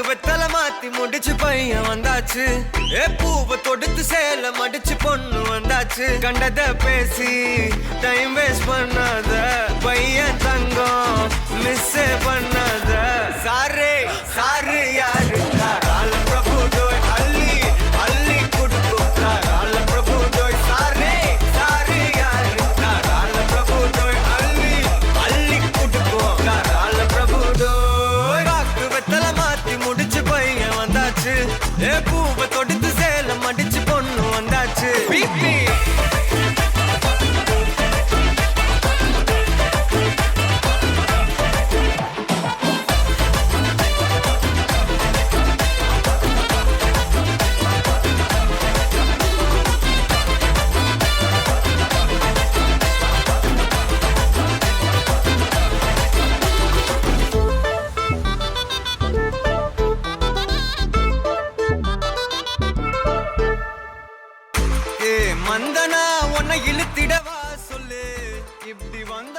வெத்தல மாத்தி முடிச்சு பையன் வந்தாச்சு. பூவை தொடுத்து சேல மடிச்சு பொண்ணு வந்தாச்சு. கண்டத பேசி டைம் வேஸ்ட் பண்ணாத பையன் தங்கம் மிஸ் பண்ணாத. சாரு சாரு யாரு கால பிரபு டோய் அள்ளி அள்ளி குடுக்கு கால பிரபு டோய். சாரு சாரு யாரு கால பிரபு டோய் அள்ளி அள்ளி குடுக்கு கால பிரபு டோய். பாக்கு வெத்தல மாத்தி முடிச்சு பையன் வந்தாச்சு. பூவை தொடுத்து சேல மடிச்சு பொண்ணு வந்தாச்சு. பிபி மந்தனா உன்னை இழுத்திடவா சொல்லு. இப்படி வந்த